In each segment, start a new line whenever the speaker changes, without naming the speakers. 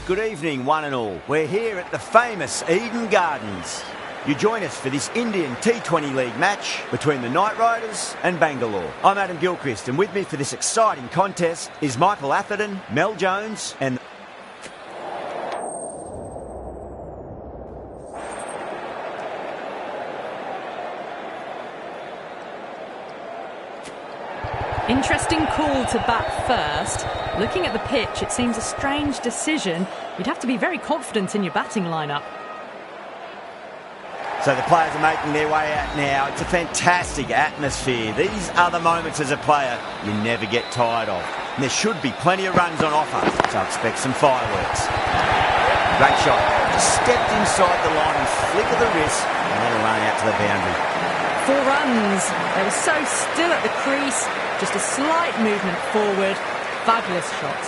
Good evening, one and all. We're here at the famous Eden Gardens. You join us for this Indian T20 League match between the Knight Riders and Bangalore. I'm Adam Gilchrist, and with me for this exciting contest is Michael Atherton, Mel Jones and...
Interesting call to bat first. Looking at the pitch, it seems a strange decision. You'd have to be very confident in your batting lineup.
So the players are making their way out now. It's a fantastic atmosphere. These are the moments as a player you never get tired of. And there should be plenty of runs on offer, so expect some fireworks. Great shot. Just stepped inside the line and flick of the wrist, and let it run out to the boundary.
4 runs. They were so still at the crease. Just a slight movement forward. Fabulous shot.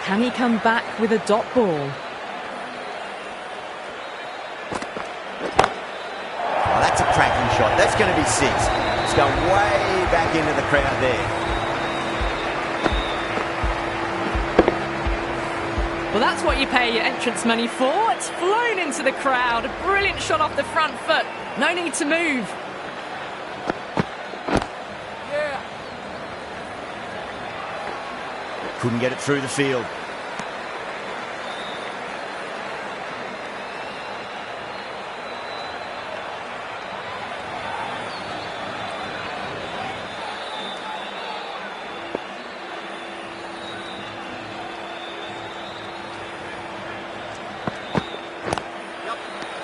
Can he come back with a dot ball?
Oh, that's a cracking shot. That's going to be 6. It's going way back into the crowd there.
Well, that's what you pay your entrance money for. It's flown into the crowd. A brilliant shot off the front foot. No need to move.
Couldn't get it through the field.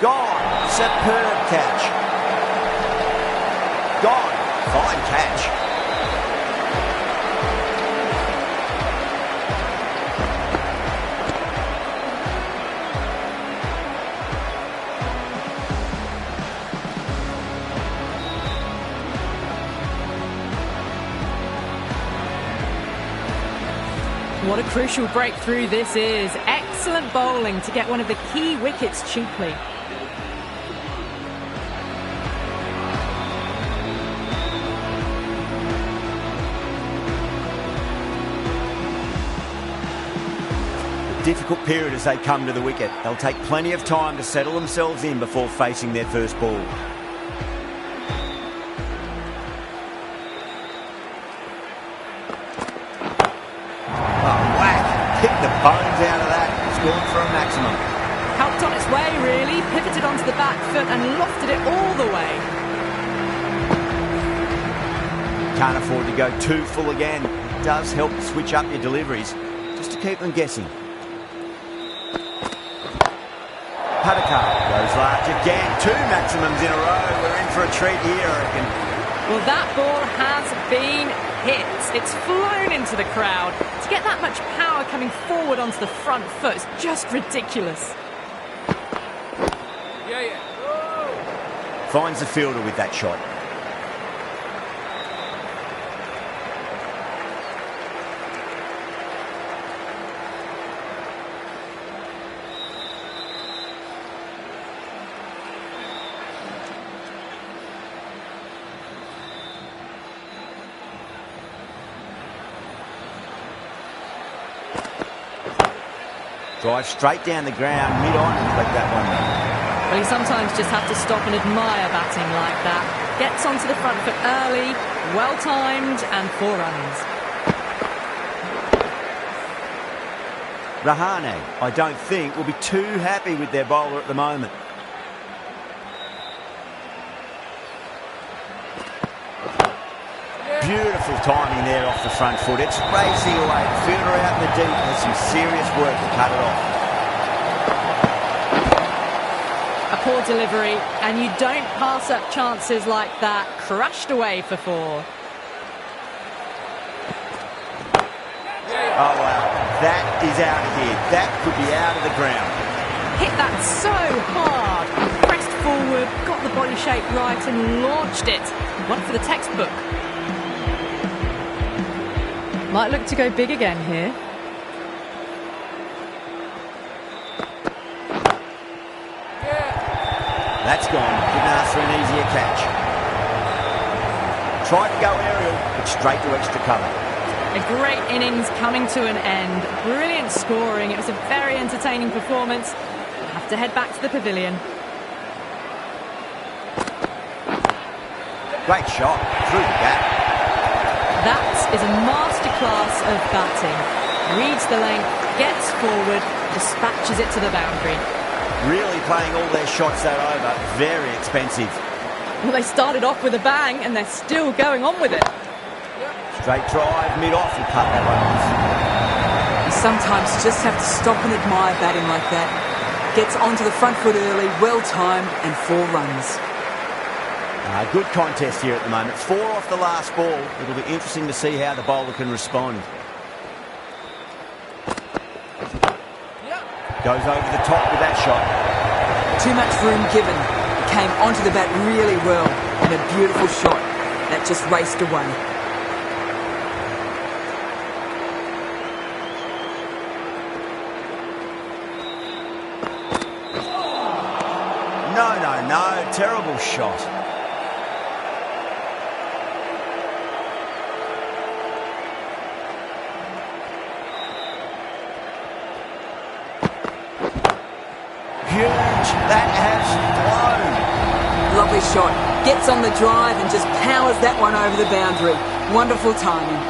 Gone. Superb catch. Gone. Fine catch.
What a crucial breakthrough this is. Excellent bowling to get one of the key wickets cheaply.
Difficult period as they come to the wicket. They'll take plenty of time to settle themselves in before facing their first ball. Picked the bones out of that. Scored for a maximum.
Helped on its way, really. Pivoted onto the back foot and lofted it all the way.
Can't afford to go too full again. It does help to switch up your deliveries, just to keep them guessing. Padakar goes large again. 2 maximums in a row. We're in for a treat here, I reckon.
Well, that ball has been hit. It's flown into the crowd. To get that much power coming forward onto the front foot is just ridiculous.
Finds the fielder with that shot. Drive straight down the ground, mid-on, and let that one run.
Well, you sometimes just have to stop and admire batting like that. Gets onto the front foot early, well-timed, and 4 runs.
Rahane, I don't think, will be too happy with their bowler at the moment. Beautiful timing there off the front foot. It's racing away. The fielder out in the deep has some serious work to cut it off.
A poor delivery, and you don't pass up chances like that. Crushed away for 4.
Oh, wow. That is out of here. That could be out of the ground.
Hit that so hard. Pressed forward, got the body shape right, and launched it. One for the textbook. Might look to go big again here.
That's gone. Couldn't ask for an easier catch. Tried to go aerial, but straight to extra cover.
A great innings coming to an end. Brilliant scoring. It was a very entertaining performance. We'll have to head back to the pavilion.
Great shot through the gap.
That is a masterclass of batting. Reads the length, gets forward, dispatches it to the boundary.
Really playing all their shots that over. Very expensive.
Well, they started off with a bang and they're still going on with it.
Straight drive, mid-off, and cut that one off.
You sometimes just have to stop and admire batting like that. Gets onto the front foot early, well-timed, and 4 runs.
Good contest here at the moment. 4 off the last ball. It'll be interesting to see how the bowler can respond. Goes over the top with that shot.
Too much room given. Came onto the bat really well, and a beautiful shot. That just raced away.
No. Terrible shot. Huge. That has flown.
Lovely shot. Gets on the drive and just powers that one over the boundary. Wonderful timing.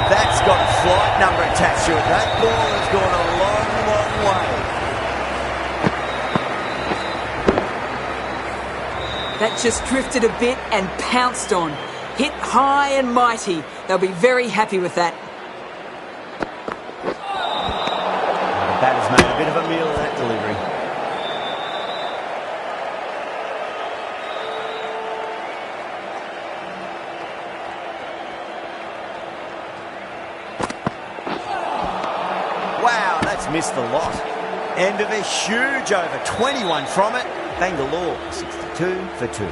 That's got a flight number attached to it. That ball has gone a long, long way.
That just drifted a bit and pounced on. Hit high and mighty. They'll be very happy with that.
The batter's made a bit of a meal of that delivery. Wow, that's missed the lot. End of a huge over. 21 from it. Bangalore, 62 for 2.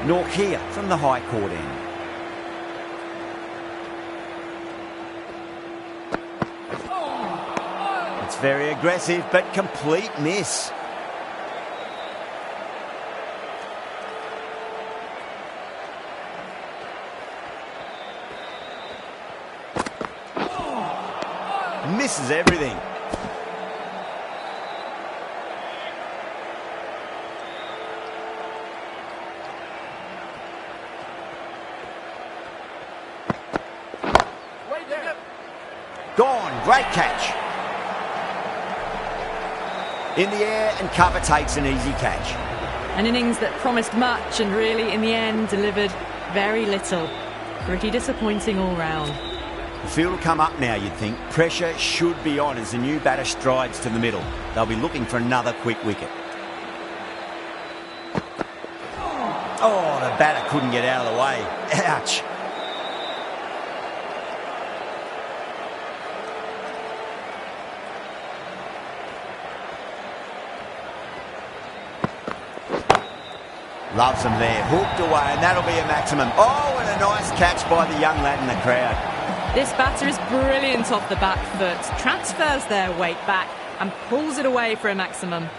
Norkia from the high court end. It's very aggressive, but complete miss. Misses everything. Gone. Great catch. In the air, and cover takes an easy catch.
An innings that promised much and really, in the end, delivered very little. Pretty disappointing all round.
The field will come up now, you'd think. Pressure should be on as the new batter strides to the middle. They'll be looking for another quick wicket. Oh, the batter couldn't get out of the way. Ouch. Loves them there. Hooked away, and that'll be a maximum. Oh, and a nice catch by the young lad in the crowd.
This batter is brilliant off the back foot. Transfers their weight back and pulls it away for a maximum.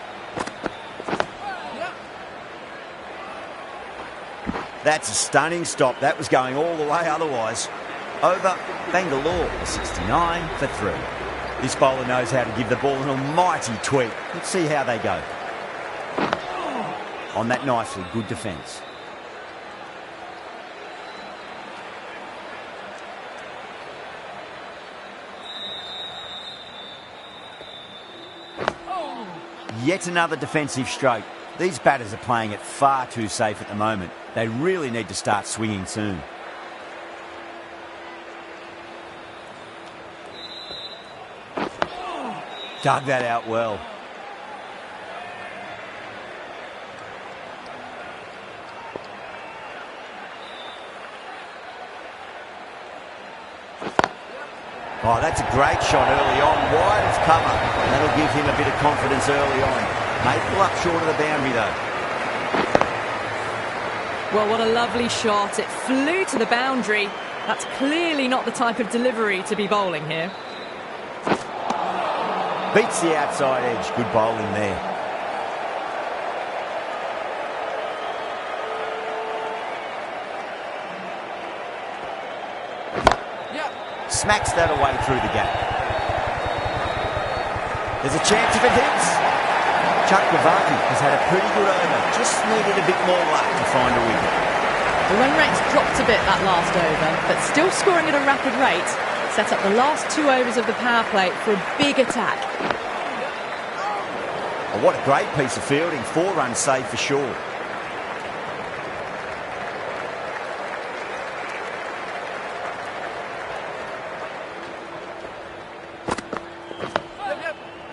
That's a stunning stop. That was going all the way otherwise. Over Bangalore, 69 for 3. This bowler knows how to give the ball an almighty tweak. Let's see how they go. On that nicely, good defence. Yet another defensive stroke. These batters are playing it far too safe at the moment. They really need to start swinging soon. Dug that out well. Oh, that's a great shot early on. Wide of cover. That'll give him a bit of confidence early on. May pull up short of the boundary, though.
Well, what a lovely shot. It flew to the boundary. That's clearly not the type of delivery to be bowling here.
Beats the outside edge. Good bowling there. smacks that away through the gap. There's a chance if it hits. Chakravarti has had a pretty good over, just needed a bit more luck to find a wicket.
The run rate's dropped a bit that last over, but still scoring at a rapid rate. Set up the last 2 overs of the power play for a big attack.
Oh, what a great piece of fielding. 4 runs saved for sure.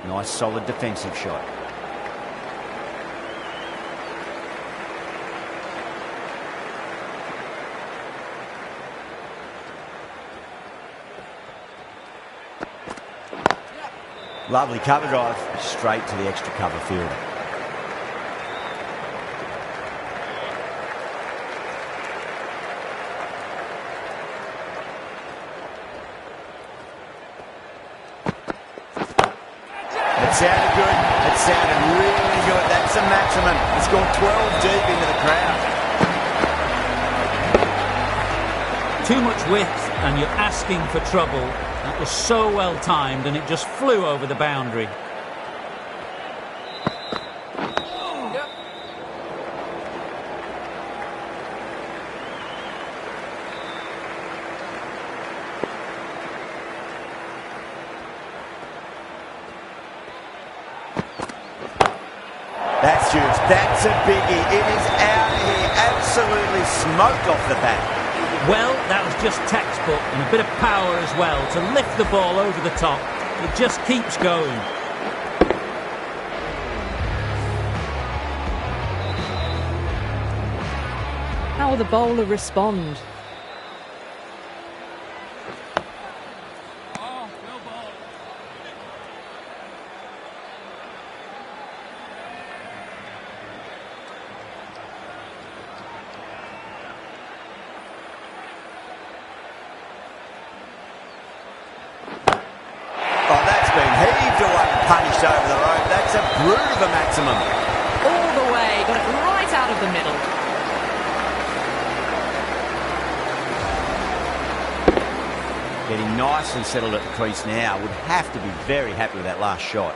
Nice solid defensive shot. Lovely cover drive, straight to the extra cover field. It sounded good. It sounded really good. That's a maximum. It's gone 12 deep into the crowd.
Too much width and you're asking for trouble. That was so well timed and it just flew over the boundary.
That's huge. That's a biggie. It is out of here. Absolutely smoked off the bat.
Well, that was just textbook and a bit of power as well to lift the ball over the top. It just keeps going.
How will the bowler respond?
Heaved away and punished over the rope. That's a brute of a maximum.
All the way, got it right out of the middle.
Getting nice and settled at the crease now. Would have to be very happy with that last shot.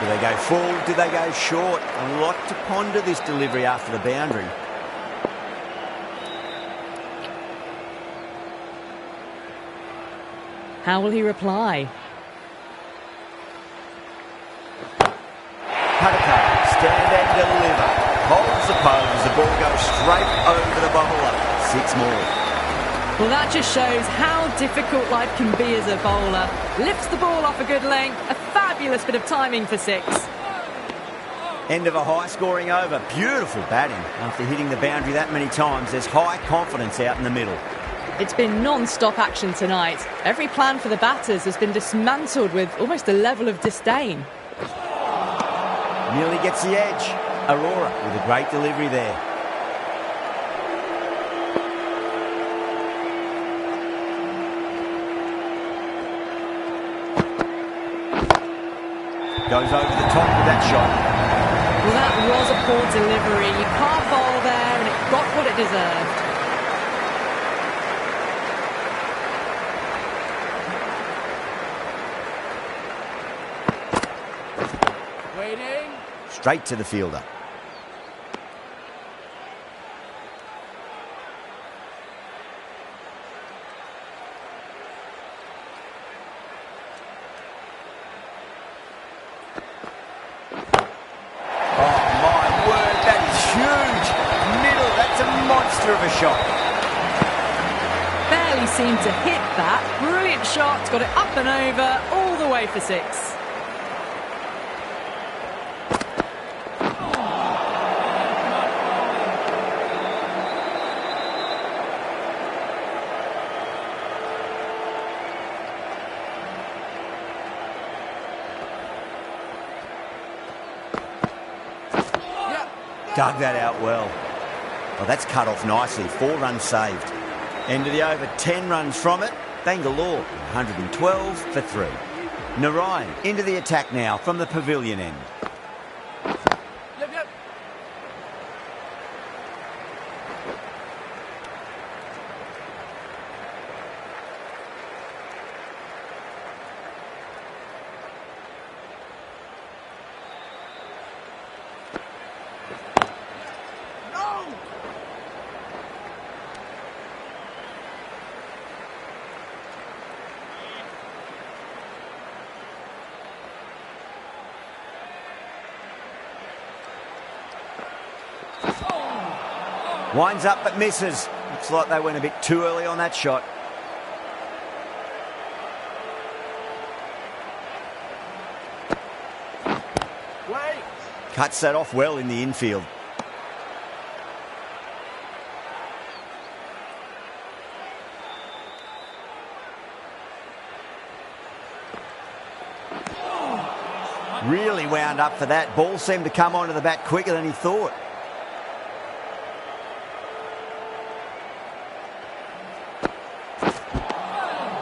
Do they go full? Do they go short? A lot to ponder this delivery after the boundary.
How will he reply?
Kkr, stand and deliver. Holds the pose. The ball goes straight over the bowler. 6 more.
Well, that just shows how difficult life can be as a bowler. Lifts the ball off a good length. A fabulous bit of timing for 6.
End of a high-scoring over. Beautiful batting. After hitting the boundary that many times, there's high confidence out in the middle.
It's been non-stop action tonight. Every plan for the batters has been dismantled with almost a level of disdain.
Nearly gets the edge. Aurora with a great delivery there. Goes over the top with that shot.
Well, that was a poor delivery. You can't bowl there, and it got what it deserved.
Waiting.
Straight to the fielder. Of a shot.
Barely seemed to hit that. Brilliant shot, got it up and over, all the way for 6.
Dug that out well. Well, that's cut off nicely. 4 runs saved. End of the over, 10 runs from it. Bangalore, 112 for 3. Narayan into the attack now from the pavilion end. Winds up but misses. Looks like they went a bit too early on that shot. Cuts that off well in the infield. Really wound up for that. Ball seemed to come onto the bat quicker than he thought.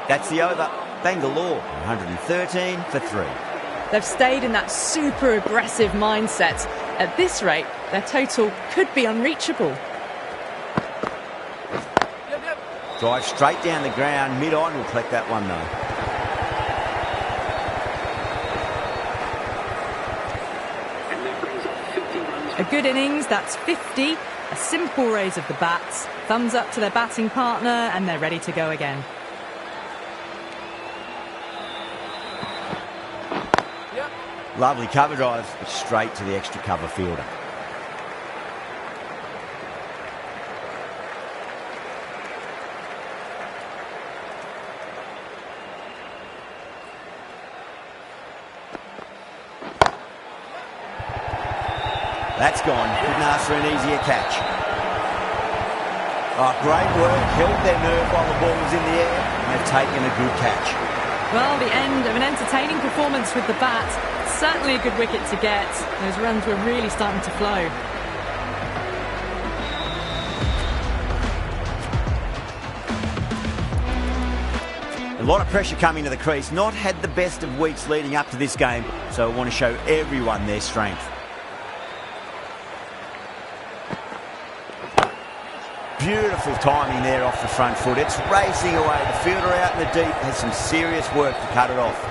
That's the over. Bangalore, 113 for 3.
They've stayed in that super aggressive mindset. At this rate, their total could be unreachable.
Drive straight down the ground. Mid-on will collect that one though.
A good innings, that's 50. A simple raise of the bats. Thumbs up to their batting partner and they're ready to go again.
Lovely cover drive, but straight to the extra cover fielder. That's gone. Couldn't ask for an easier catch. Oh, great work. Held their nerve while the ball was in the air, and they've taken a good catch.
Well, the end of an entertaining performance with the bat. Certainly a good wicket to get. Those runs were really starting to flow.
A lot of pressure coming to the crease. Not had the best of weeks leading up to this game, so I want to show everyone their strength. Beautiful timing there off the front foot. It's racing away. The fielder out in the deep has some serious work to cut it off.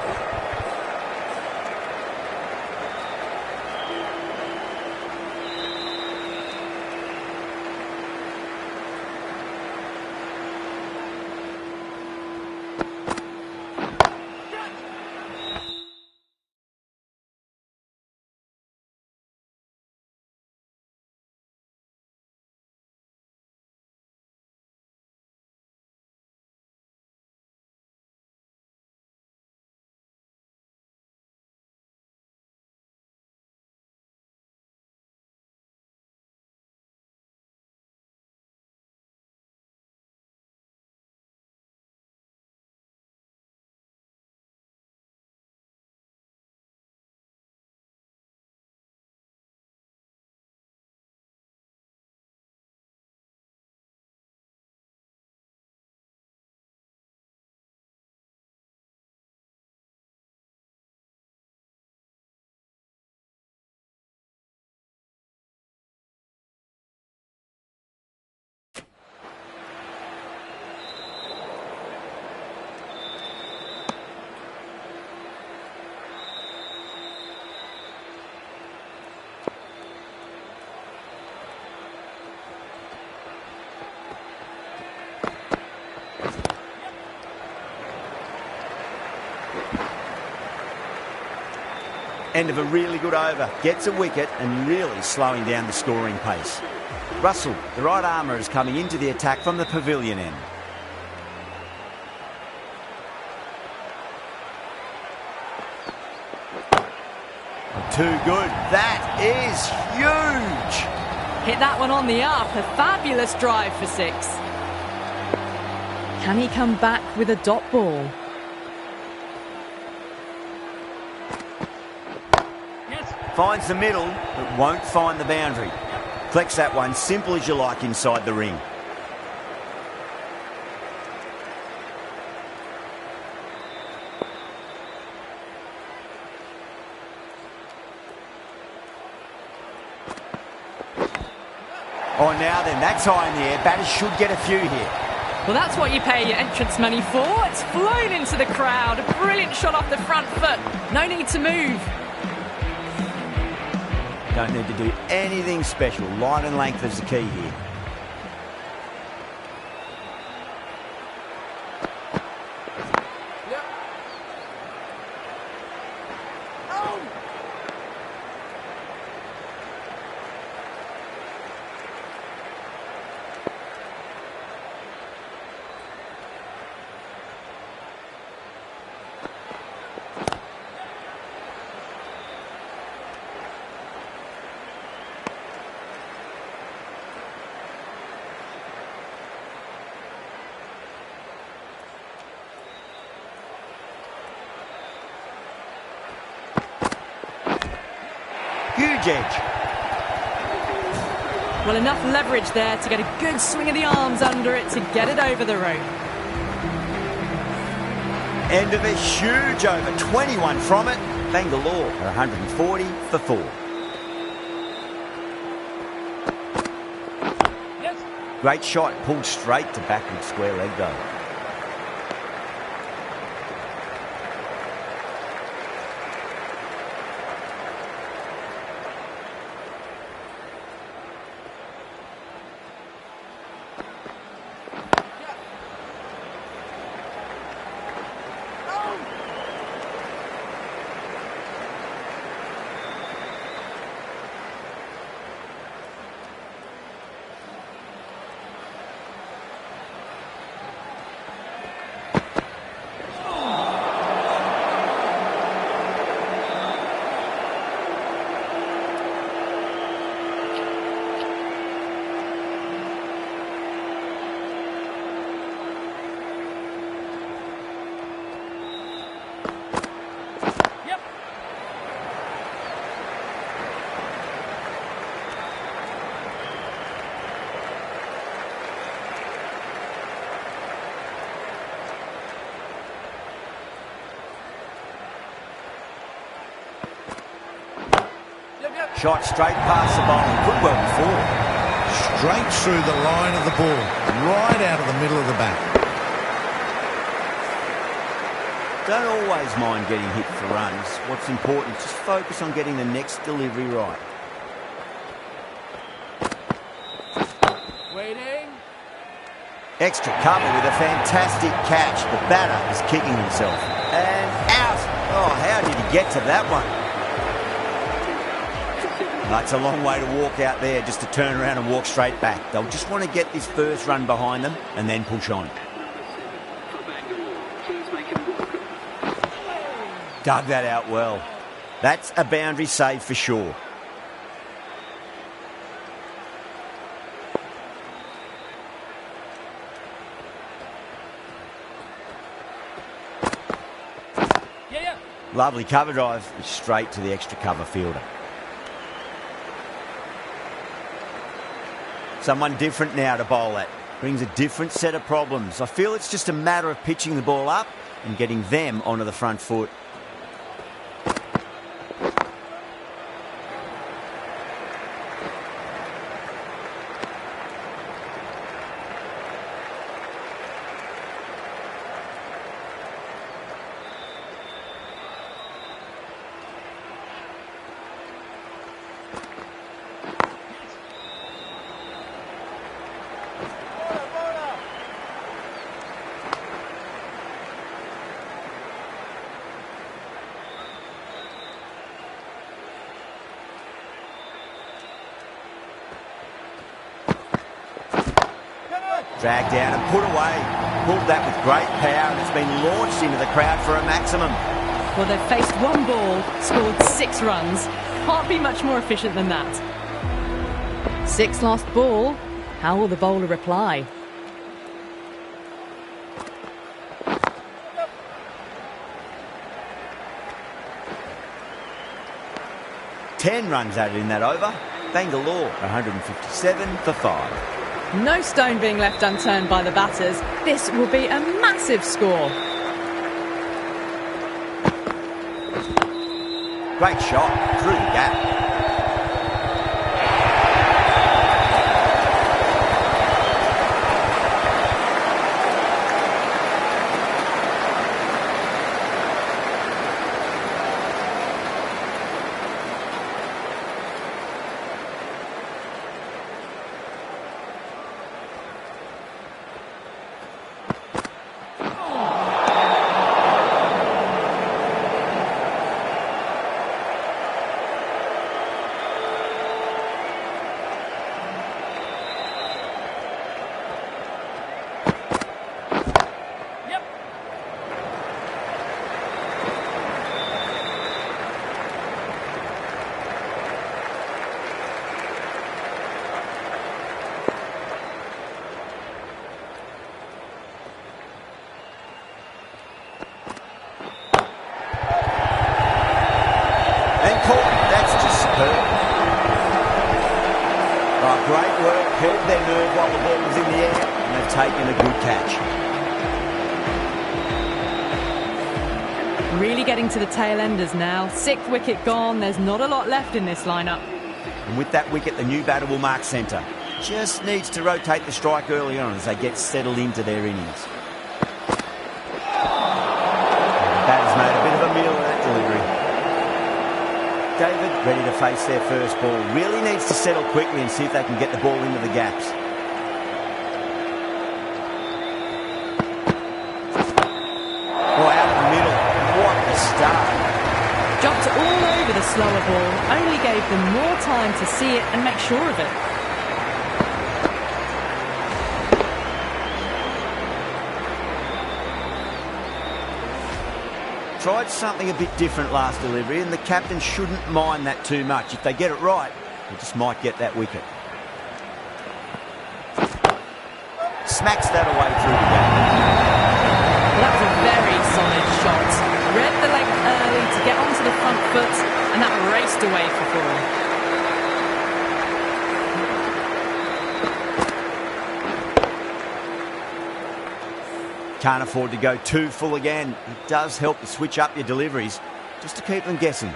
End of a really good over. Gets a wicket and really slowing down the scoring pace. Russell, the right armour, is coming into the attack from the pavilion end. Too good. That is huge.
Hit that one on the up. A fabulous drive for 6. Can he come back with a dot ball?
Finds the middle, but won't find the boundary. Flex that one, simple as you like inside the ring. Oh, now then, that's high in the air. Batters should get a few here.
Well, that's what you pay your entrance money for. It's flown into the crowd. A brilliant shot off the front foot. No need to move.
Don't need to do anything special. Line and length is the key here. Huge edge.
Well, enough leverage there to get a good swing of the arms under it to get it over the rope.
End of a huge over. 21 from it. Bangalore at 140 for 4.
Yes.
Great shot. Pulled straight to backward square leg though. Shot straight past the bowler. Could well be 4.
Straight through the line of the ball. Right out of the middle of the bat.
Don't always mind getting hit for runs. What's important is just focus on getting the next delivery right.
Waiting.
Extra cover with a fantastic catch. The batter is kicking himself. And out. Oh, how did he get to that one? That's a long way to walk out there just to turn around and walk straight back. They'll just want to get this first run behind them and then push on. Dug that out well. That's a boundary save for sure. Lovely cover drive straight to the extra cover fielder. Someone different now to bowl at. Brings a different set of problems. I feel it's just a matter of pitching the ball up and getting them onto the front foot. Dragged down and put away. Pulled that with great power and it's been launched into the crowd for a maximum.
Well, they've faced one ball, scored 6 runs. Can't be much more efficient than that. 6 lost ball. How will the bowler reply?
Ten runs added in that over. Bangalore 157 for 5.
No stone being left unturned by the batters. This will be a massive score.
Great shot through the gap. Great work, held their nerve while the ball was in the air, and they've taken a good catch.
Really getting to the tail enders now. 6th wicket gone, there's not a lot left in this lineup.
And with that wicket, the new batter will mark centre. Just needs to rotate the strike early on as they get settled into their innings. The batter's made a bit of a meal of that delivery. David, ready to face their first ball. Really needs to settle quickly and see if they can get the ball into the gaps. Oh, out of the middle. What a start.
Dropped all over the slower ball. Only gave them more time to see it and make sure of it.
Tried something a bit different last delivery, and the captain shouldn't mind that too much. If they get it right, they just might get that wicket. Smacks that away through the gap.
Well, that was a very solid shot. Read the leg early to get onto the front foot, and that raced away for 4.
Can't afford to go too full again. It does help to switch up your deliveries, just to keep them guessing.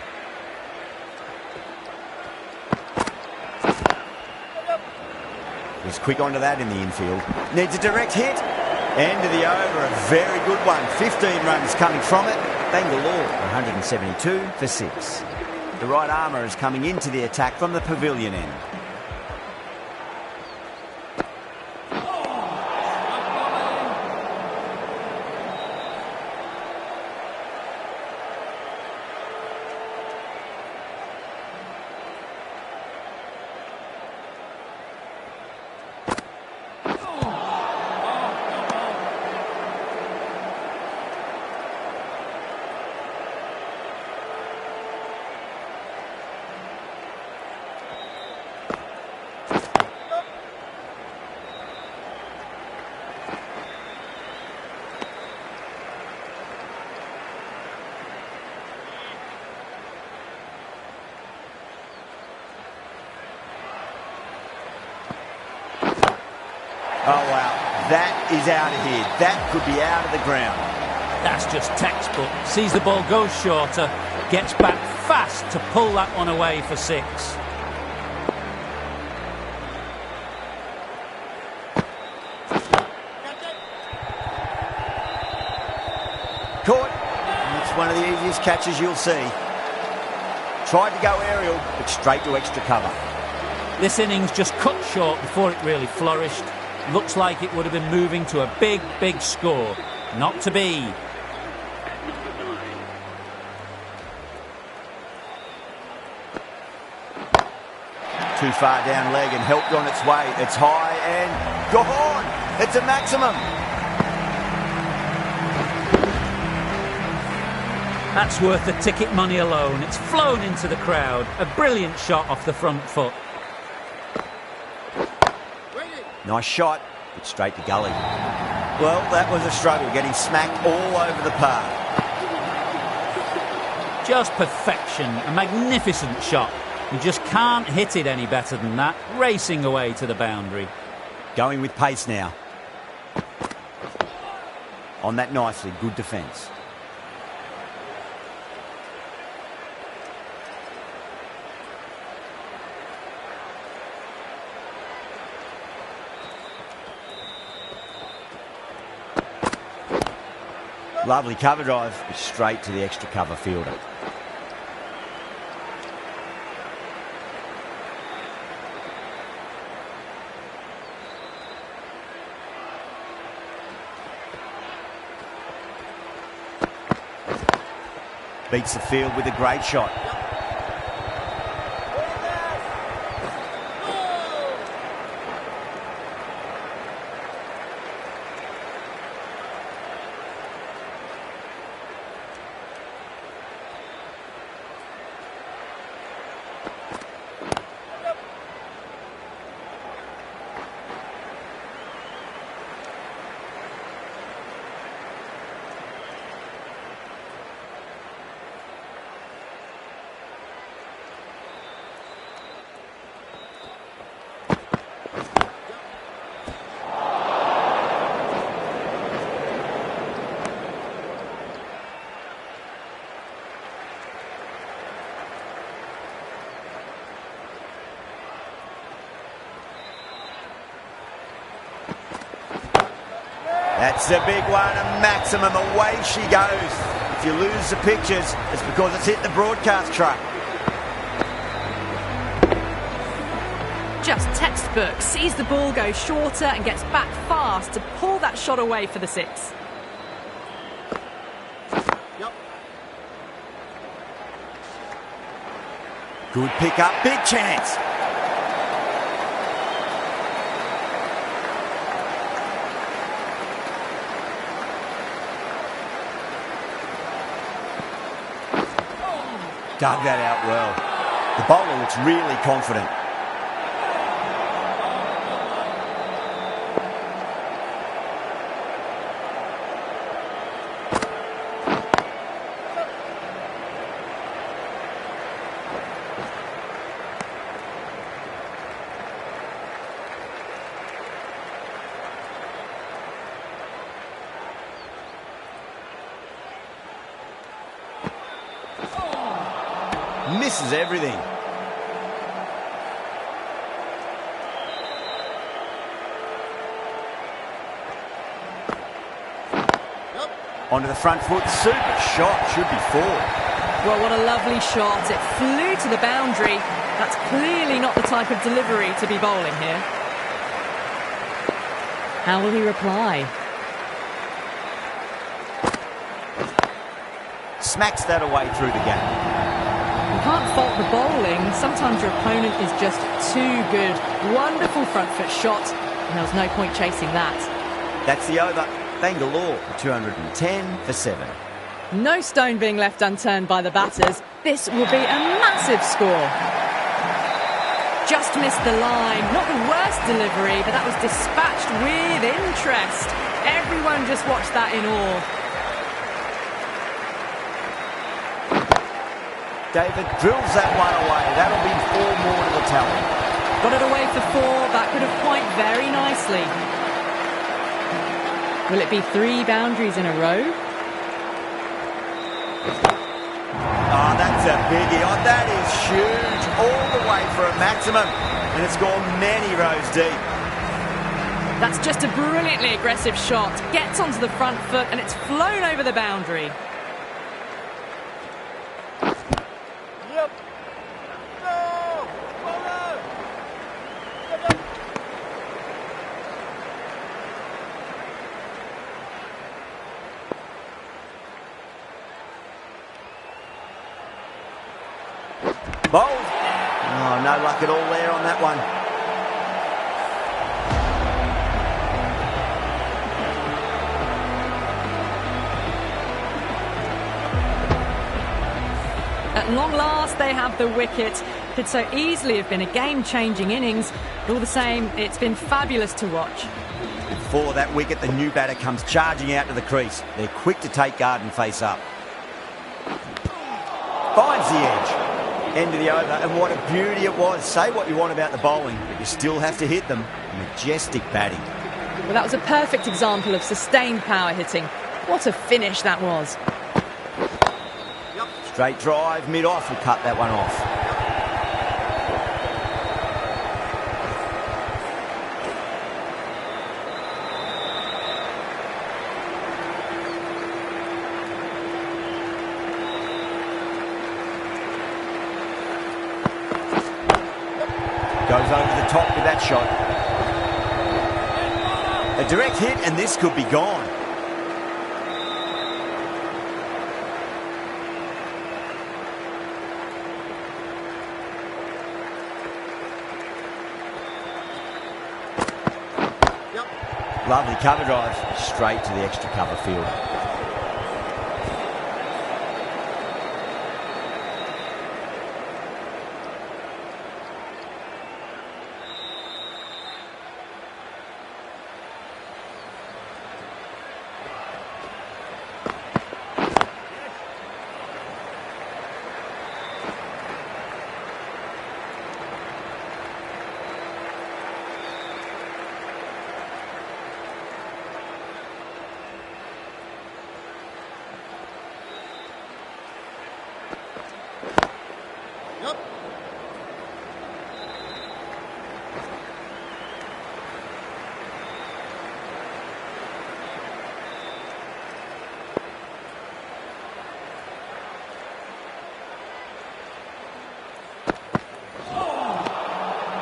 He's quick onto that in the infield. Needs a direct hit. End of the over, a very good one. 15 runs coming from it. Bangalore 172 for 6. The right armour is coming into the attack from the pavilion end. Oh, wow. That is out of here. That could be out of the ground.
That's just textbook. Sees the ball go shorter, gets back fast to pull that one away for 6.
Caught. It's one of the easiest catches you'll see. Tried to go aerial, but straight to extra cover.
This innings just cut short before it really flourished. Looks like it would have been moving to a big, big score. Not to be.
Too far down leg and helped on its way. It's high and gone. It's a maximum.
That's worth the ticket money alone. It's flown into the crowd. A brilliant shot off the front foot.
Nice shot, but straight to gully. Well, that was a struggle, getting smacked all over the park.
Just perfection. A magnificent shot. You just can't hit it any better than that, racing away to the boundary.
Going with pace now. On that nicely, good defence. Lovely cover drive, straight to the extra cover fielder. Beats the field with a great shot. That's the big one, a maximum. Away she goes. If you lose the pictures, it's because it's hit the broadcast truck.
Just textbook. Sees the ball go shorter and gets back fast to pull that shot away for the six.
Good pick up, big chance. Dug that out well. The bowler looks really confident. Misses everything. Onto the front foot, super shot, should be four.
Well, what a lovely shot. It flew to the boundary. That's clearly not the type of delivery to be bowling here. How will he reply?
Smacks that away through the gap.
You can't fault the bowling. Sometimes your opponent is just too good. Wonderful front foot shot, and there was no point chasing that.
That's the over. Bangalore, 210 for 7.
No stone being left unturned by the batters. This will be a massive score. Just missed the line. Not the worst delivery, but that was dispatched with interest. Everyone just watched that in awe.
David drills that one away. That'll be 4 more to the tally.
Got it away for 4. That could have point very nicely. Will it be 3 boundaries in a row?
Oh, that's a biggie. Oh, that is huge. All the way for a maximum. And it's gone many rows deep.
That's just a brilliantly aggressive shot. Gets onto the front foot and it's flown over the boundary.
Bowled. Oh, no luck at all there on that one.
At long last, they have the wicket. Could so easily have been a game-changing innings. But all the same, it's been fabulous to watch.
Before that wicket, the new batter comes charging out to the crease. They're quick to take guard and face up. Finds the edge. End of the over, and what a beauty it was. Say what you want about the bowling, but you still have to hit them. Majestic batting.
Well, that was a perfect example of sustained power hitting. What a finish that was.
Straight drive, mid-off, will cut that one off. Goes over the top with that shot. A direct hit, and this could be gone. Lovely cover drive, straight to the extra cover field.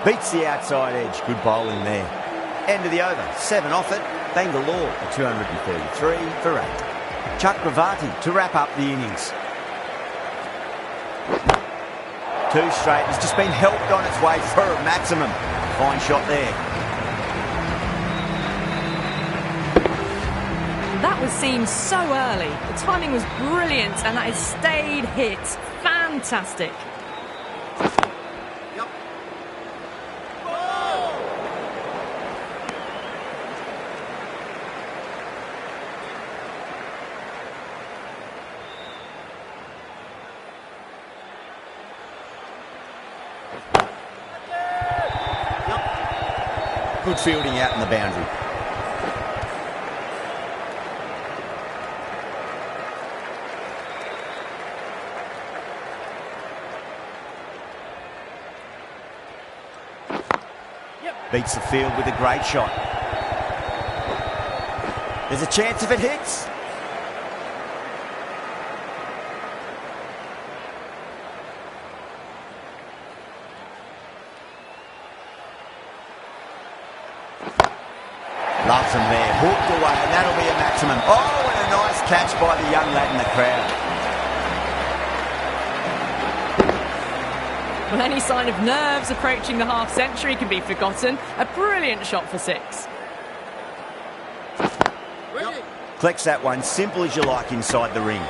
Beats the outside edge. Good bowling there. End of the over. 7 off it. Bangalore for 233 for 8. Chakravarti to wrap up the innings. 2 straight. Has just been helped on its way for a maximum. Fine shot there.
That was seen so early. The timing was brilliant, and that has stayed hit. Fantastic.
Good fielding out in the boundary. Beats the field with a great shot. There's a chance if it hits. Loves them there, hooked away, and that'll be a maximum. Oh, and a nice catch by the young lad in the crowd.
Well, any sign of nerves approaching the half-century can be forgotten. A brilliant shot for 6.
Collects that one, simple as you like, inside the ring.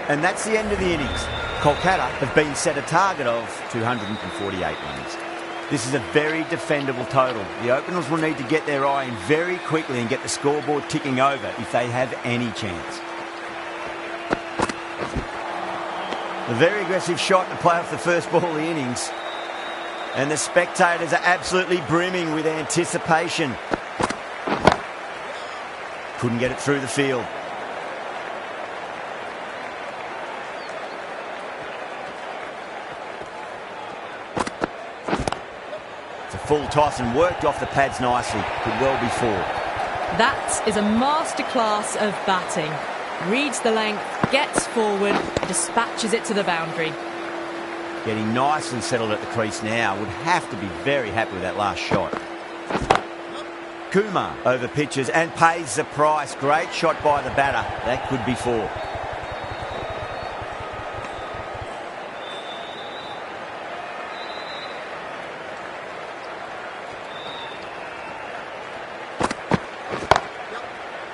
And that's the end of the innings. Kolkata have been set a target of 248 runs. This is a very defendable total. The openers will need to get their eye in very quickly and get the scoreboard ticking over if they have any chance. A very aggressive shot to play off the first ball of the innings. And the spectators are absolutely brimming with anticipation. Couldn't get it through the field. Full toss and worked off the pads nicely. Could well be 4.
That is a masterclass of batting. Reads the length, gets forward, dispatches it to the boundary.
Getting nicely settled at the crease now. Would have to be very happy with that last shot. Kumar over pitches and pays the price. Great shot by the batter. That could be 4.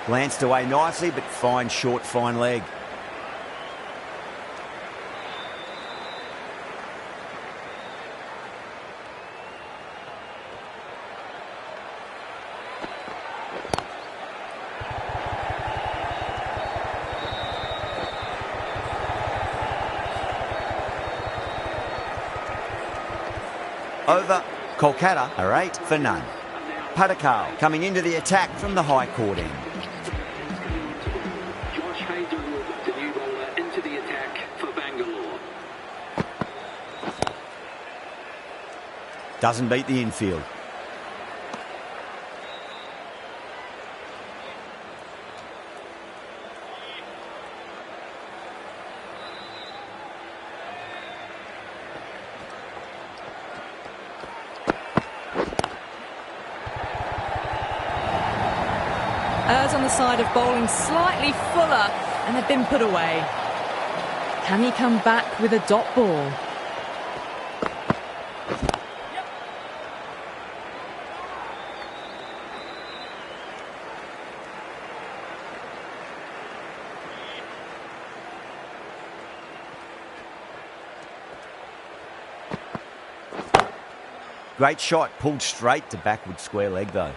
Glanced away nicely, but fine short, fine leg. Over, Kolkata are 8 for none. Padakal coming into the attack from the high court end.
Josh Hazelwood, the new bowler, into the attack for Bangalore.
Doesn't beat the infield.
Errs on the side of bowling slightly fuller, and they've been put away. Can he come back with a dot ball?
Great shot, pulled straight to backward square leg though.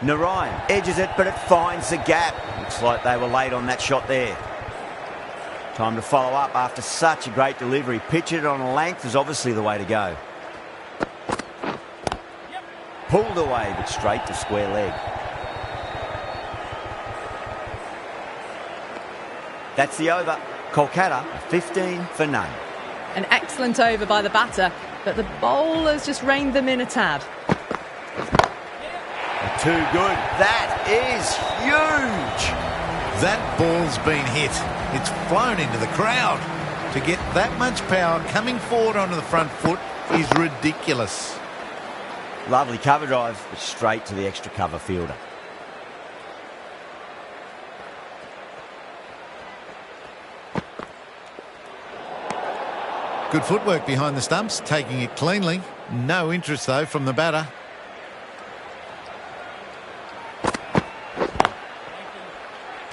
Narayan edges it, but it finds the gap. Looks like they were late on that shot there. Time to follow up after such a great delivery. Pitch it on a length is obviously the way to go. Pulled away, but straight to square leg. That's the over. Kolkata 15 for none.
An excellent over by the batter, but the bowlers just reined them in a tad.
Too good. That is huge.
That ball's been hit. It's flown into the crowd. To get that much power coming forward onto the front foot is ridiculous.
Lovely cover drive, but straight to the extra cover fielder.
Good footwork behind the stumps, taking it cleanly. No interest, though, from the batter.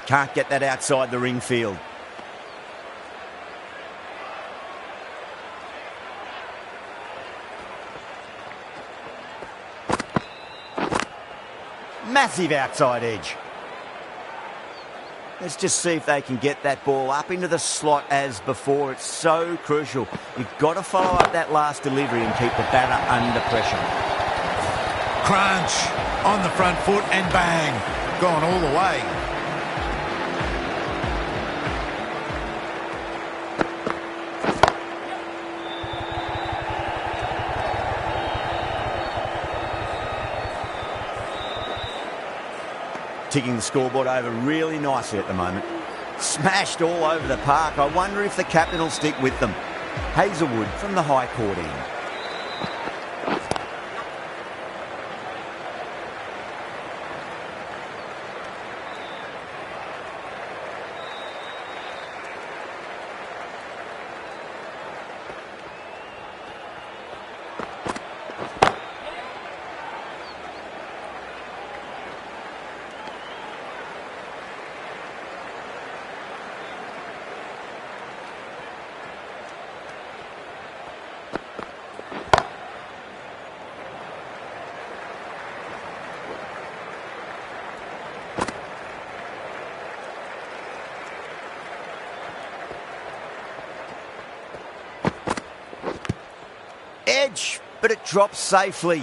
Can't get that outside the ring field. Massive outside edge. Let's just see if they can get that ball up into the slot as before. It's so crucial. You've got to follow up that last delivery and keep the batter under pressure.
Crunch on the front foot and bang. Gone all the way.
Ticking the scoreboard over really nicely at the moment. Smashed all over the park. I wonder if the captain will stick with them. Hazelwood from the high court end. Edge, but it drops safely.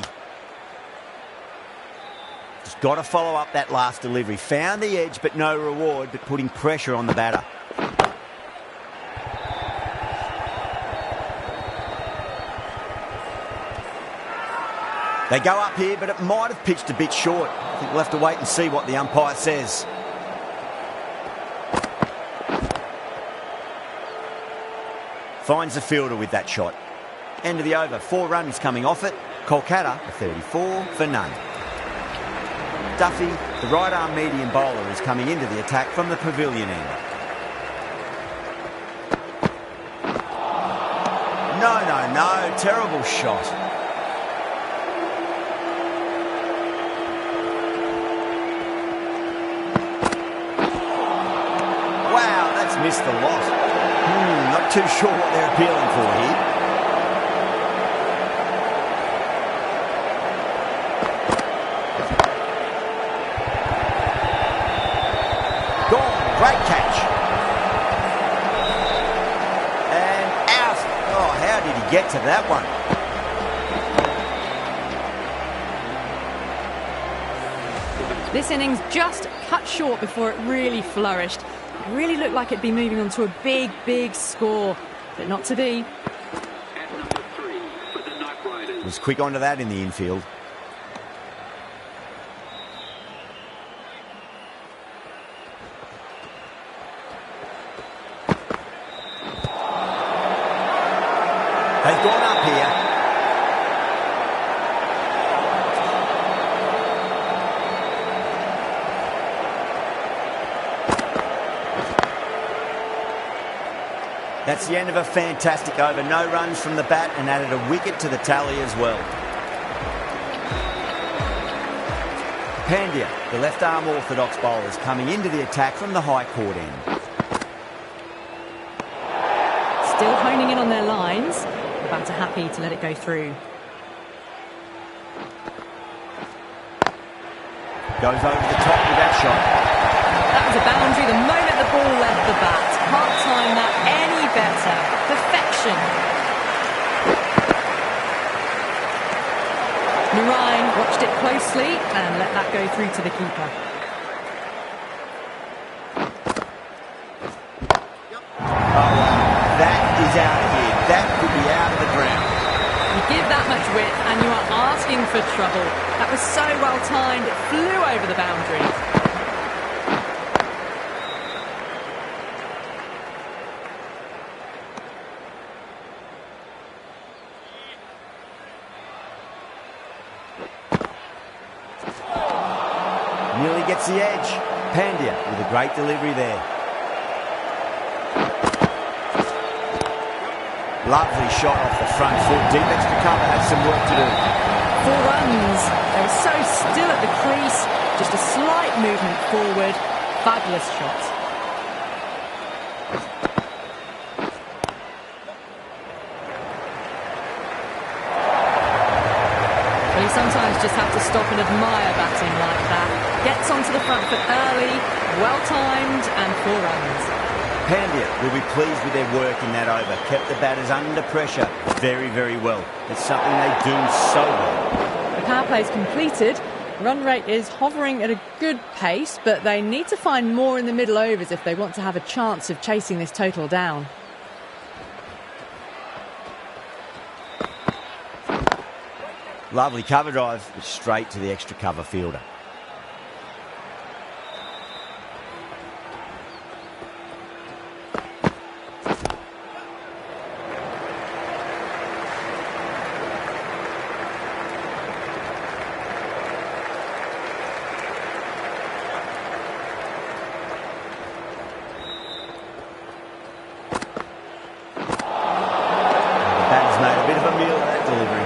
Just got to follow up that last delivery. Found the edge, but no reward, but putting pressure on the batter. They go up here, but it might have pitched a bit short. I think we'll have to wait and see what the umpire says. Finds the fielder with that shot. End of the over, 4 runs coming off it. Kolkata 34 for none. Duffy, the right arm medium bowler, is coming into the attack from the pavilion end. No, terrible shot. Wow, that's missed the lot. Not too sure what they're appealing for here. get to that one.
This innings just cut short before it really flourished. It really looked like it'd be moving on to a big, big score, but not to be.
At number 3 for the Night Riders.
Was quick onto that in the infield. They've gone up here. That's the end of a fantastic over. No runs from the bat and added a wicket to the tally as well. Pandya, the left-arm orthodox bowler, is coming into the attack from the high court end.
Still honing in on their lines. The batter happy to let it go through.
Goes over the top with that shot.
That was a boundary the moment the ball left the bat. Can't time that any better. Perfection. Narine watched it closely and let that go through to the keeper.
Oh, that is out of here. That could be out of the ground.
You give that much width and you are asking for trouble. That was so well timed, it flew over the boundary.
Nearly gets the edge. Pandya with a great delivery there. Lovely shot off the front foot. Deep extra cover has some work to do.
4 runs. They were so still at the crease. Just a slight movement forward. Fabulous shot. Well, you sometimes just have to stop and admire batting like that. Gets onto the front foot early, well timed, and 4 runs.
Pandya will be pleased with their work in that over. Kept the batters under pressure very, very well. It's something they do so well.
The power play is completed. Run rate is hovering at a good pace, but they need to find more in the middle overs if they want to have a chance of chasing this total down.
Lovely cover drive, but straight to the extra cover fielder. Made a bit of a meal of that delivery.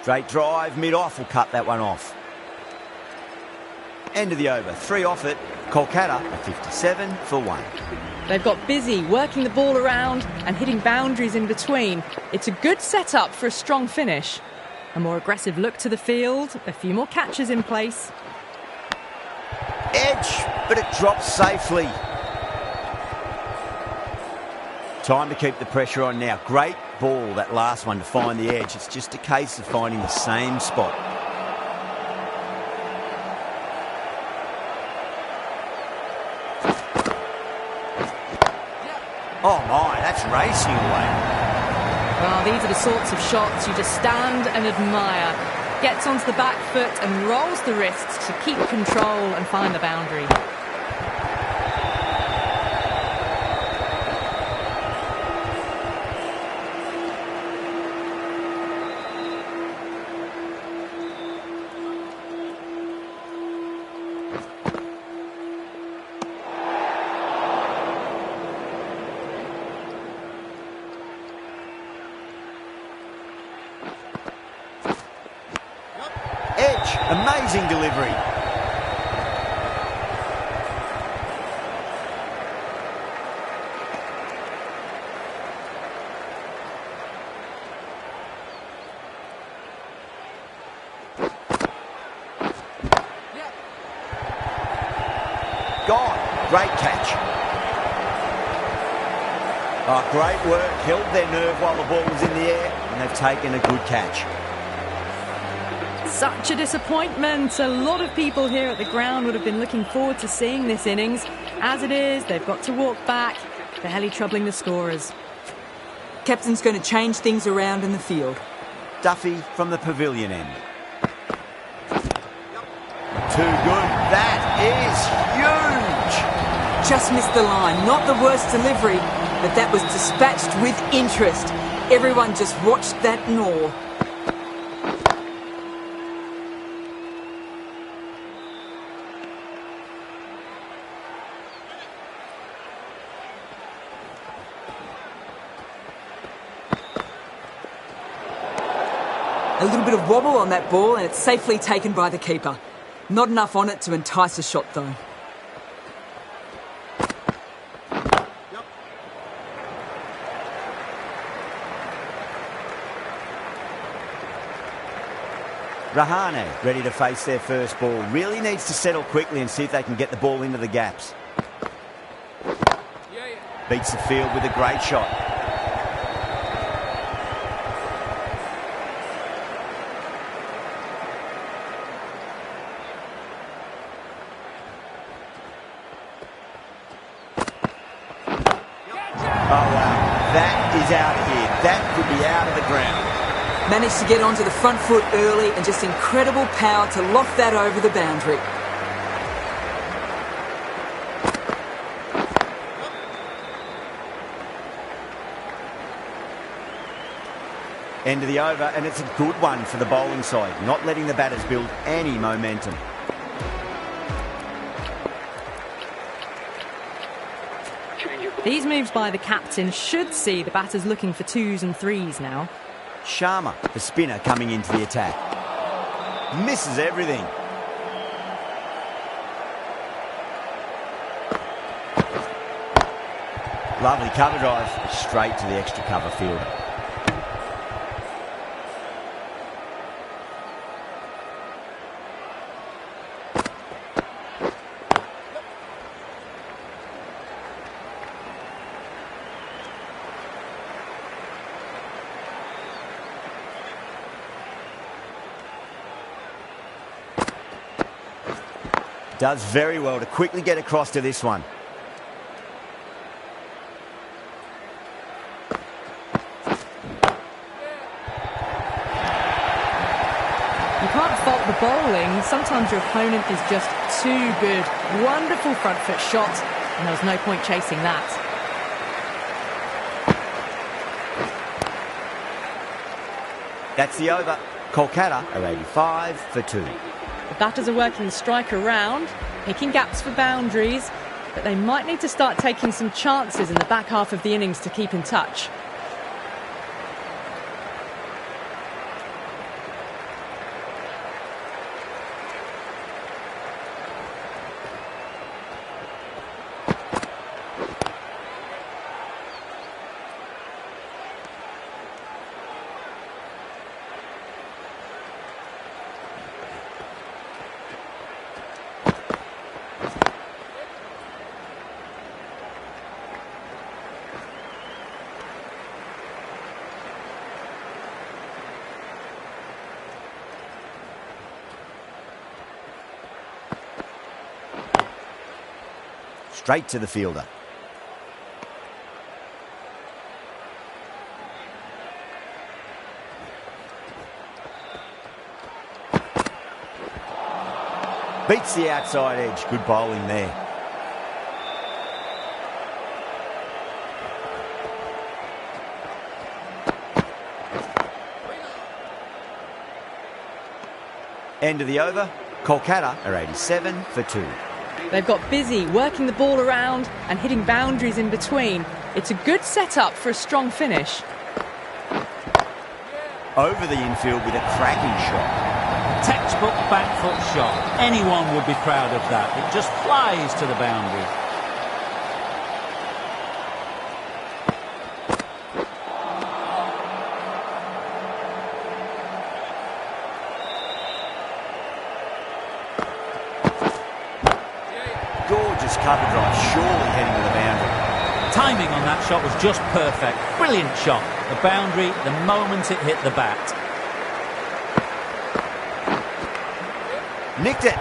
Straight drive, mid-off will cut that one off. End of the over, 3 off it. Kolkata are 57 for 1.
They've got busy working the ball around and hitting boundaries in between. It's a good setup for a strong finish. A more aggressive look to the field, a few more catches in place.
Edge, but it drops safely. Time to keep the pressure on now. Great ball, that last one, to find the edge. It's just a case of finding the same spot. Oh my, that's racing away.
Well, these are the sorts of shots you just stand and admire. Gets onto the back foot and rolls the wrists to keep control and find the boundary.
catch. Amazing delivery. Gone. Great catch. Oh, great work. Held their nerve while the ball was in the air, and they've taken a good catch.
Such a disappointment. A lot of people here at the ground would have been looking forward to seeing this innings. As it is, they've got to walk back, barely troubling the scorers.
Captain's going to change things around in the field.
Duffy from the pavilion end. Too good. That is huge.
Just missed the line. Not the worst delivery, but that was dispatched with interest. Everyone just watched that gnaw. A little bit of wobble on that ball and it's safely taken by the keeper. Not enough on it to entice a shot though.
Rahane ready to face their first ball. Really needs to settle quickly and see if they can get the ball into the gaps. Beats the field with a great shot. Oh, wow. That is out of here. That could be out of the ground.
Managed to get onto the front foot early and just incredible power to loft that over the boundary.
End of the over, and it's a good one for the bowling side, not letting the batters build any momentum.
These moves by the captain should see the batters looking for 2s and 3s now.
Sharma, the spinner, coming into the attack. Misses everything. Lovely cover drive, straight to the extra cover fielder. Does very well to quickly get across to this one.
You can't fault the bowling. Sometimes your opponent is just too good. Wonderful front foot shot, and there was no point chasing that.
That's the over. Kolkata are 85 for 2.
The batters are working the strike around, picking gaps for boundaries, but they might need to start taking some chances in the back half of the innings to keep in touch.
Straight to the fielder. Beats the outside edge. Good bowling there. End of the over. Kolkata are 87 for 2.
They've got busy working the ball around and hitting boundaries in between. It's a good setup for a strong finish.
Over the infield with a cracking shot.
Textbook back foot shot. Anyone would be proud of that. It just flies to the boundary.
Gorgeous cover drive, surely heading to the boundary.
Timing on that shot was just perfect. Brilliant shot. The boundary the moment it hit the bat.
Nicked it.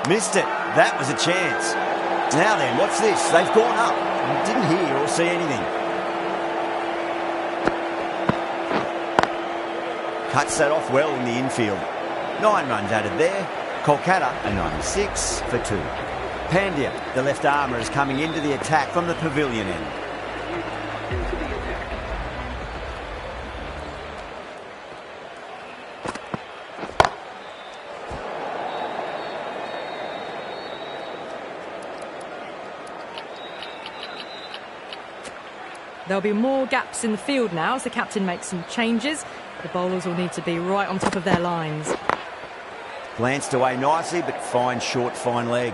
Missed it. That was a chance. Now then, what's this? They've gone up. Didn't hear or see anything. Cuts that off well in the infield. 9 runs added there. Kolkata a 96 for 2. Pandya, the left armour, is coming into the attack from the pavilion end.
Into the attack.
There'll be more gaps in the field now as the captain makes some changes. The bowlers will need to be right on top of their lines.
Glanced away nicely, but fine short, fine leg.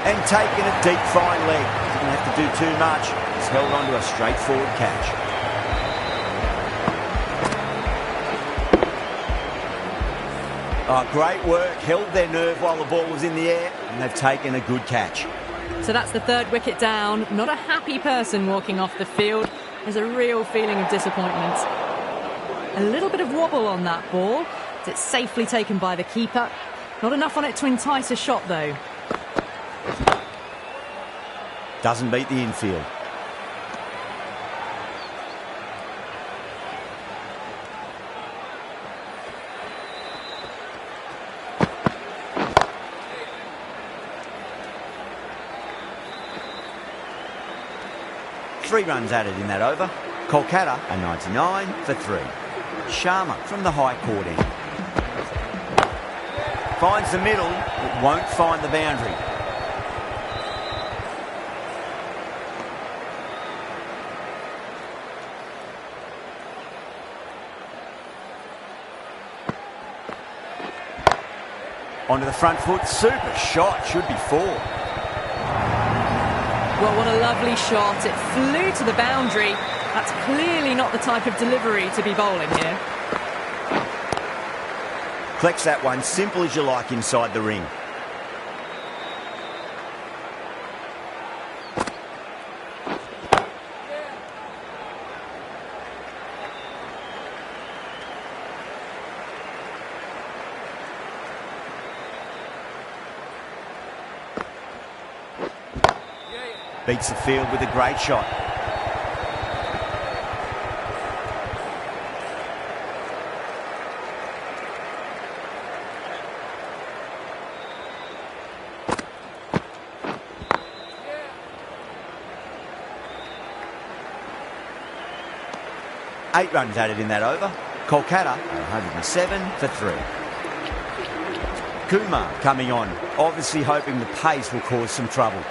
And taking a deep, fine leg. Didn't have to do too much. He's held on to a straightforward catch. Oh, great work. Held their nerve while the ball was in the air, and they've taken a good catch.
So that's the 3rd wicket down. Not a happy person walking off the field. There's a real feeling of disappointment. A little bit of wobble on that ball. It's safely taken by the keeper. Not enough on it to entice a shot, though.
Doesn't beat the infield. Three runs added in that over. Kolkata a 99 for 3. Sharma from the high court end. Finds the middle, but won't find the boundary. Onto the front foot, super shot, should be 4.
Well, what a lovely shot. It flew to the boundary. That's clearly not the type of delivery to be bowling here.
Collects that one, simple as you like inside the ring. Beats the field with a great shot. Eight runs added in that over. Kolkata 107 for 3. Kumar coming on, obviously hoping the pace will cause some trouble.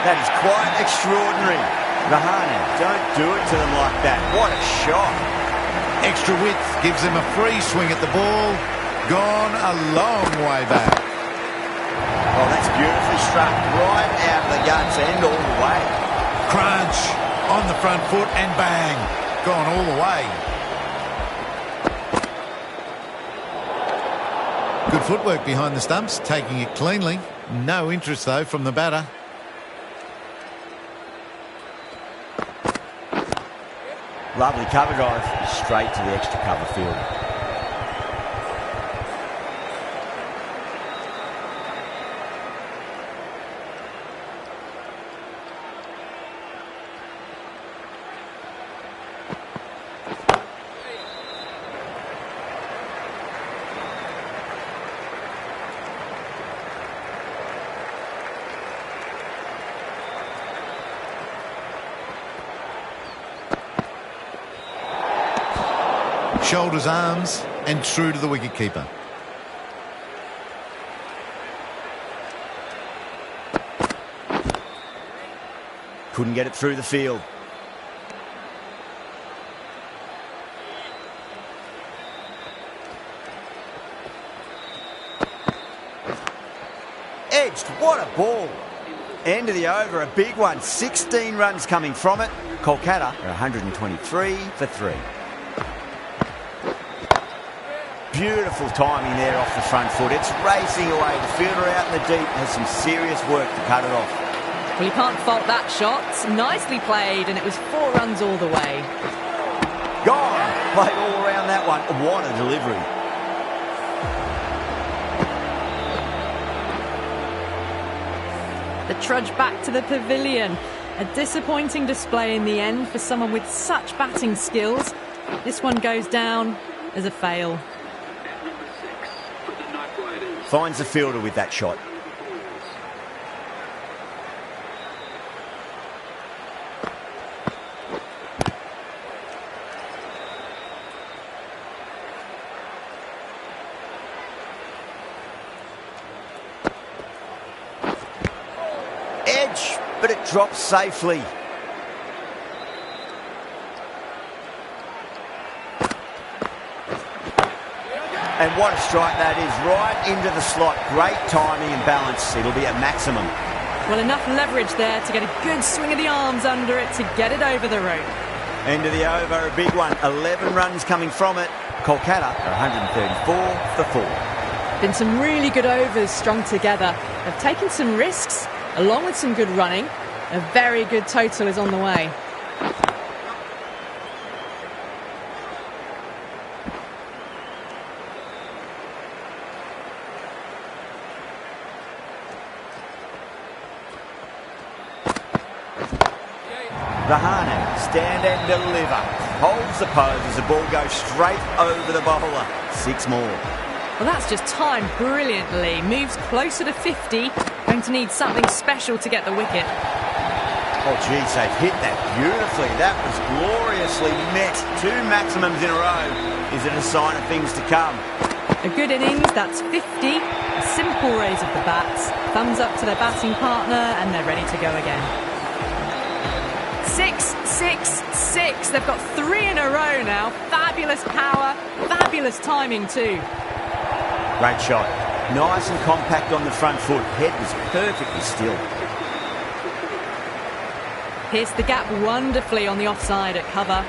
That is quite extraordinary. Rahane, don't do it to them like that. What a shot.
Extra width gives them a free swing at the ball. Gone a long way back.
Oh, that's beautifully struck. Right out of the guts and all the way.
Crunch on the front foot and bang. Gone all the way. Good footwork behind the stumps, taking it cleanly. No interest, though, from the batter.
Lovely cover drive, straight to the extra cover field.
Shoulders, arms, and true to the wicketkeeper.
Couldn't get it through the field. Edged, what a ball. End of the over, a big one. 16 runs coming from it. Kolkata are 123 for 3. Beautiful timing there off the front foot. It's racing away. The fielder out in the deep has some serious work to cut it off.
Well, you can't fault that shot. Nicely played, and it was 4 runs all the way.
Gone. Played all around that one. What a delivery.
The trudge back to the pavilion. A disappointing display in the end for someone with such batting skills. This one goes down as a fail.
Finds the fielder with that shot. Edge, but it drops safely. And what a strike that is, right into the slot. Great timing and balance. It'll be at maximum.
Well, enough leverage there to get a good swing of the arms under it to get it over the rope.
End of the over, a big one. 11 runs coming from it. Kolkata are 134 for 4.
Been some really good overs strung together. They've taken some risks, along with some good running. A very good total is on the way.
Rahane, stand and deliver. Holds the pose as the ball goes straight over the bowler. 6 more.
Well, that's just timed brilliantly. Moves closer to 50. Going to need something special to get the wicket.
Oh, geez, they've hit that beautifully. That was gloriously met. 2 maximums in a row. Is it a sign of things to come?
A good innings, that's 50. A simple raise of the bats. Thumbs up to their batting partner, and they're ready to go again. 6, 6, 6. They've got 3 in a row now. Fabulous power, fabulous timing too.
Great shot. Nice and compact on the front foot. Head was perfectly still.
Pierced the gap wonderfully on the offside at cover.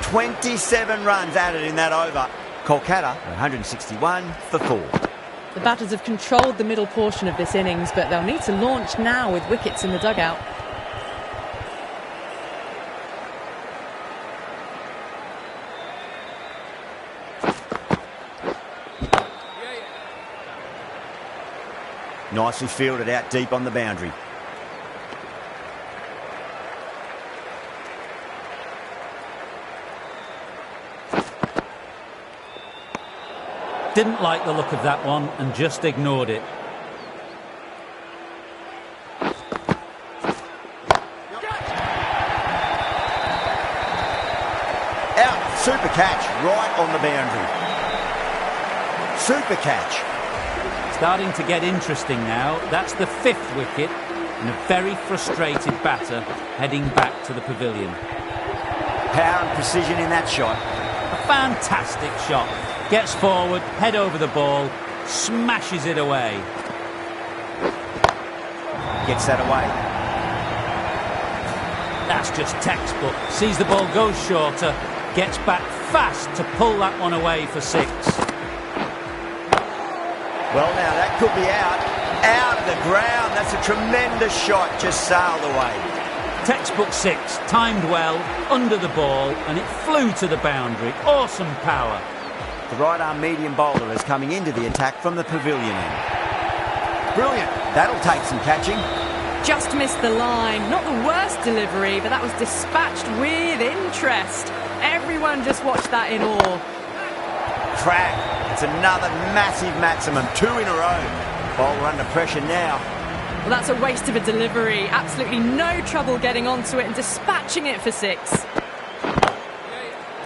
27 runs added in that over. Kolkata, 161 for 4.
The batters have controlled the middle portion of this innings, but they'll need to launch now with wickets in the dugout.
Nicely fielded out deep on the boundary.
Didn't like the look of that one and just ignored it.
Out, super catch, right on the boundary. Super catch.
Starting to get interesting now. That's the 5th wicket and a very frustrated batter heading back to the pavilion.
Power and precision in that shot.
A fantastic shot. Gets forward, head over the ball, smashes it away.
Gets that away.
That's just textbook. Sees the ball go shorter, gets back fast to pull that one away for 6.
Well, now that could be out. Out of the ground. That's a tremendous shot. Just sailed away.
Textbook 6, timed well, under the ball, and it flew to the boundary. Awesome power.
The right-arm medium bowler is coming into the attack from the pavilion end. Brilliant. That'll take some catching.
Just missed the line. Not the worst delivery, but that was dispatched with interest. Everyone just watched that in awe.
Crack. It's another massive maximum. 2 in a row. Bowler under pressure now.
Well, that's a waste of a delivery. Absolutely no trouble getting onto it and dispatching it for 6.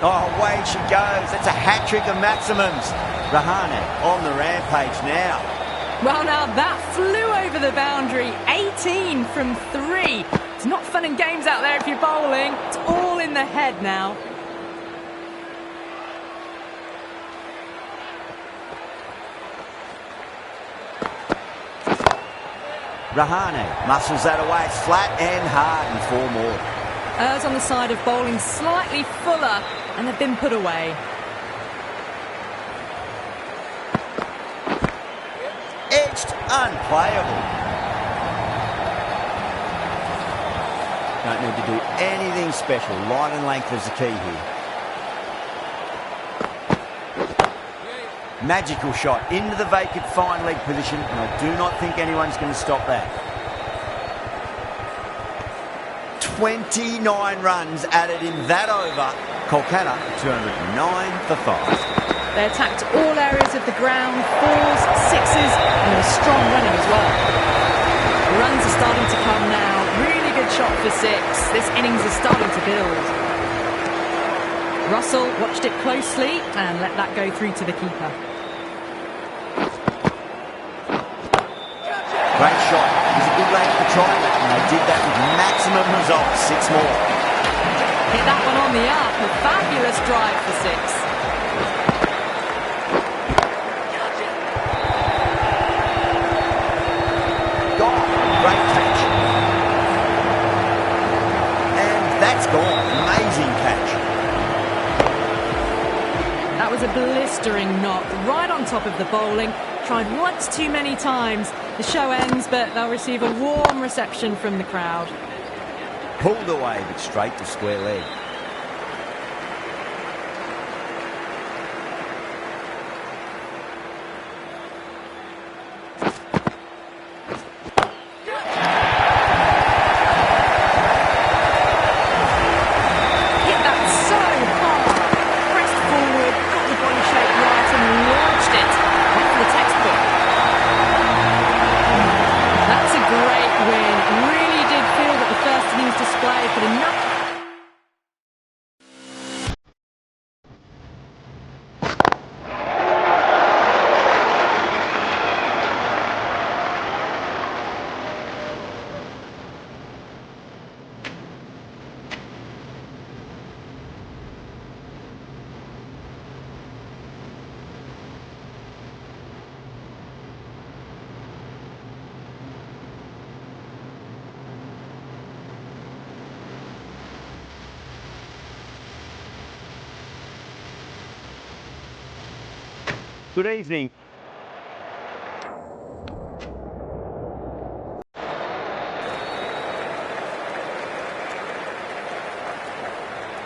Oh, away she goes. That's a hat-trick of maximums. Rahane on the rampage now.
Well, now that flew over the boundary. 18 from 3. It's not fun and games out there if you're bowling. It's all in the head now.
Rahane muscles that away, flat and hard, and 4 more.
Errs on the side of bowling slightly fuller, and they've been put away.
Edged, unplayable. Don't need to do anything special. Line and length is the key here. Magical shot into the vacant fine leg position, and I do not think anyone's going to stop that. 29 runs added in that over. Kolkata 209 for 5.
They attacked all areas of the ground, 4s, 6s, and there was strong running as well. The runs are starting to come now. Really good shot for 6. This innings is starting to build. Russell watched it closely and let that go through to the keeper.
Great shot. It was a good lane for trying it, and they did that with maximum results. 6 more.
Hit that one on the up. A fabulous drive for 6.
Gone. Great catch. And that's gone. Amazing catch.
That was a blistering knock right on top of the bowling. Tried once too many times. The show ends, but they'll receive a warm reception from the crowd.
Pulled away, but straight to square leg.
Hit that so hard. Pressed forward, got the body shape right and launched it. Went for the textbook. That's a great win. Really did feel that the first innings display put enough.
Good evening.